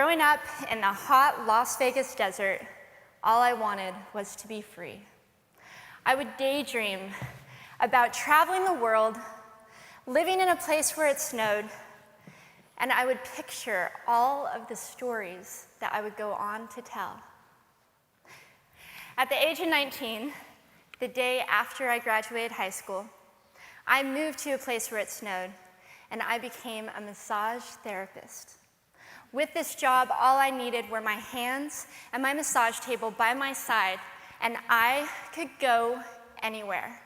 Growing up in the hot Las Vegas desert, all I wanted was to be free. I would daydream about traveling the world, living in a place where it snowed, and I would picture all of the stories that I would go on to tell. At the age of 19, the day after I graduated high school, I moved to a place where it snowed, and I became a massage therapist. With this job, all I needed were my hands and my massage table by my side, and I could go anywhere.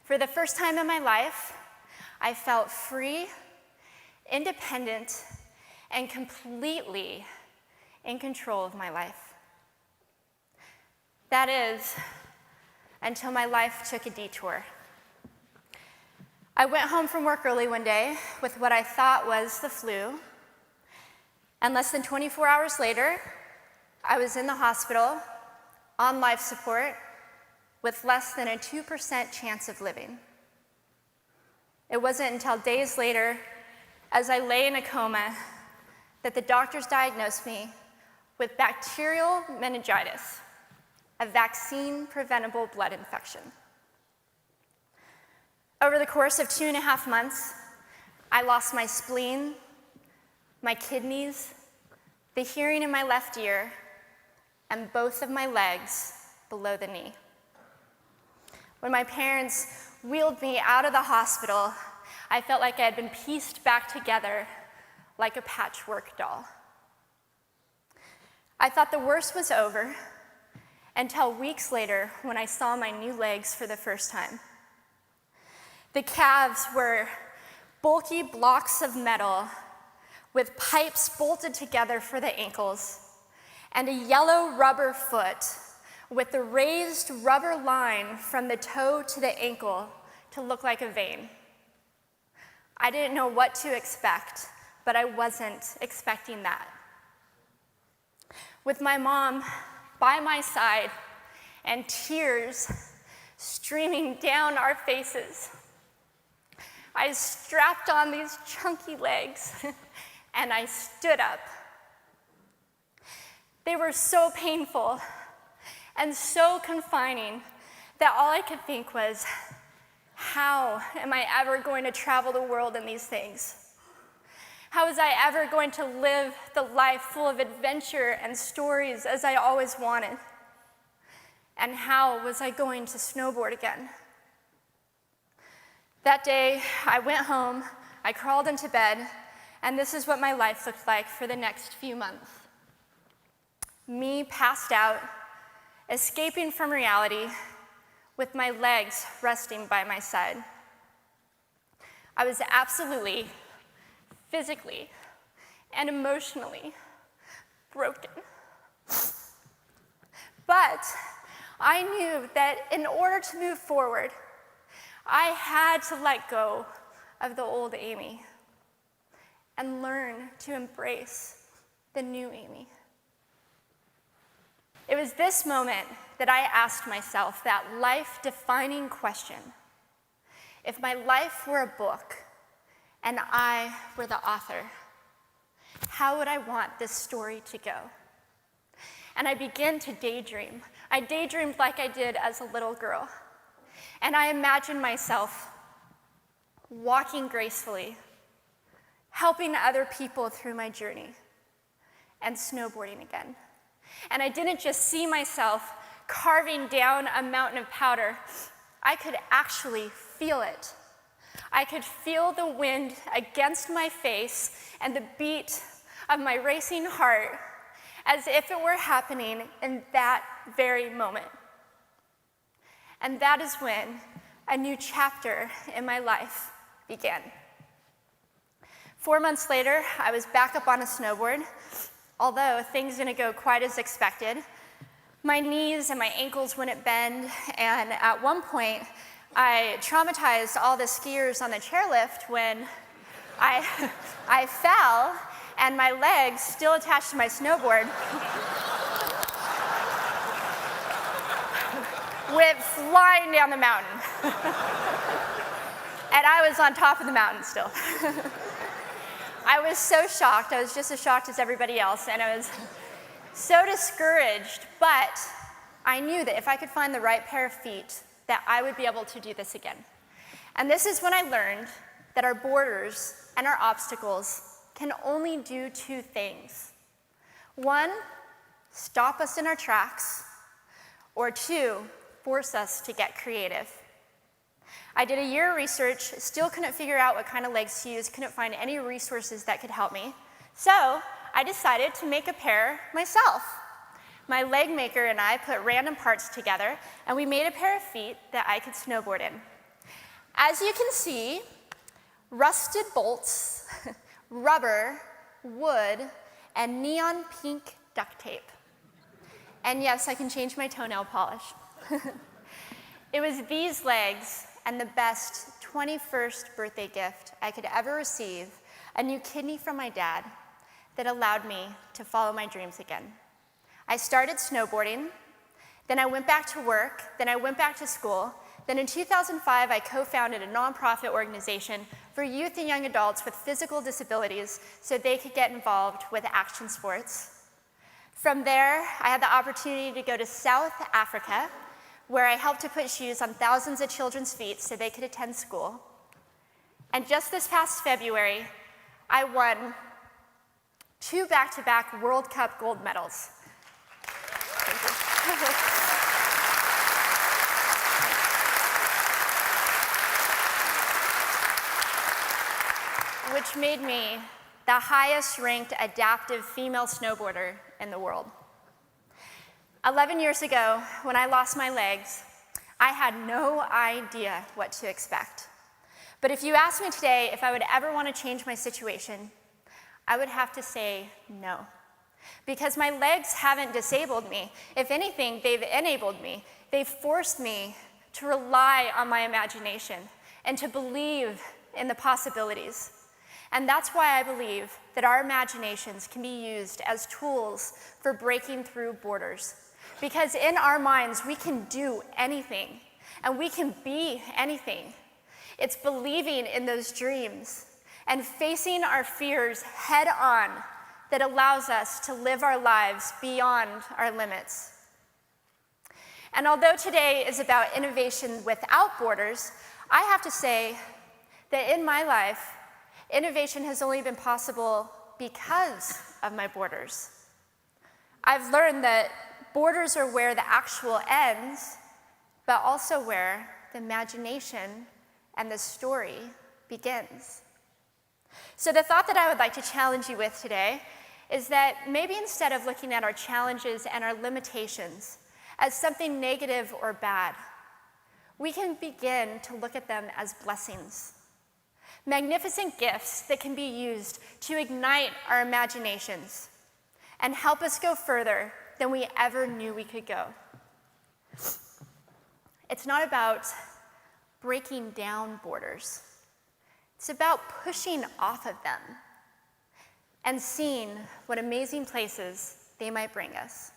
For the first time in my life, I felt free, independent, and completely in control of my life. That is, until my life took a detour. I went home from work early one day with what I thought was the flu, and less than 24 hours later, I was in the hospital on life support with less than a 2% chance of living. It wasn't until days later, as I lay in a coma, that the doctors diagnosed me with bacterial meningitis, a vaccine-preventable blood infection. Over the course of 2.5 months, I lost my spleen, my kidneys, the hearing in my left ear, and both of my legs below the knee. When my parents wheeled me out of the hospital, I felt like I had been pieced back together like a patchwork doll. I thought the worst was over until weeks later when I saw my new legs for the first time. The calves were bulky blocks of metal with pipes bolted together for the ankles, and a yellow rubber foot with the raised rubber line from the toe to the ankle to look like a vein. I didn't know what to expect, but I wasn't expecting that. With my mom by my side and tears streaming down our faces, I strapped on these chunky legs and I stood up. They were so painful and so confining that all I could think was, how am I ever going to travel the world in these things? How was I ever going to live the life full of adventure and stories as I always wanted? And how was I going to snowboard again? That day, I went home, I crawled into bed, and this is what my life looked like for the next few months. Me passed out, escaping from reality, with my legs resting by my side. I was absolutely, physically, and emotionally broken. But I knew that in order to move forward, I had to let go of the old Amy and learn to embrace the new Amy. It was this moment that I asked myself that life-defining question. If my life were a book and I were the author, how would I want this story to go? And I began to daydream. I daydreamed like I did as a little girl. And I imagined myself walking gracefully, helping other people through my journey, and snowboarding again. And I didn't just see myself carving down a mountain of powder. I could actually feel it. I could feel the wind against my face and the beat of my racing heart as if it were happening in that very moment. And that is when a new chapter in my life began. 4 months later, I was back up on a snowboard. Although things didn't go quite as expected, my knees and my ankles wouldn't bend, and at one point, I traumatized all the skiers on the chairlift when I fell, and my legs, still attached to my snowboard, went flying down the mountain. And I was on top of the mountain still. I was so shocked. I was just as shocked as everybody else, and I was so discouraged, but I knew that if I could find the right pair of feet, that I would be able to do this again. And this is when I learned that our borders and our obstacles can only do two things. One, stop us in our tracks, or two, force us to get creative. I did a year of research, still couldn't figure out what kind of legs to use, couldn't find any resources that could help me. So I decided to make a pair myself. My leg maker and I put random parts together, and we made a pair of feet that I could snowboard in. As you can see, rusted bolts, rubber, wood, and neon pink duct tape. And yes, I can change my toenail polish. It was these legs and the best 21st birthday gift I could ever receive, a new kidney from my dad, that allowed me to follow my dreams again. I started snowboarding, then I went back to work, then I went back to school, then in 2005 I co-founded a nonprofit organization for youth and young adults with physical disabilities so they could get involved with action sports. From there, I had the opportunity to go to South Africa, where I helped to put shoes on thousands of children's feet so they could attend school. And just this past February, I won 2 back-to-back World Cup gold medals. Thank you. Which made me the highest-ranked adaptive female snowboarder in the world. 11 years ago, when I lost my legs, I had no idea what to expect. But if you asked me today if I would ever want to change my situation, I would have to say no. Because my legs haven't disabled me. If anything, they've enabled me. They've forced me to rely on my imagination and to believe in the possibilities. And that's why I believe that our imaginations can be used as tools for breaking through borders. Because in our minds, we can do anything, and we can be anything. It's believing in those dreams and facing our fears head on that allows us to live our lives beyond our limits. And although today is about innovation without borders, I have to say that in my life, innovation has only been possible because of my borders. I've learned that borders are where the actual ends, but also where the imagination and the story begins. So the thought that I would like to challenge you with today is that maybe instead of looking at our challenges and our limitations as something negative or bad, we can begin to look at them as blessings. Magnificent gifts that can be used to ignite our imaginations and help us go further than we ever knew we could go. It's not about breaking down borders. It's about pushing off of them and seeing what amazing places they might bring us.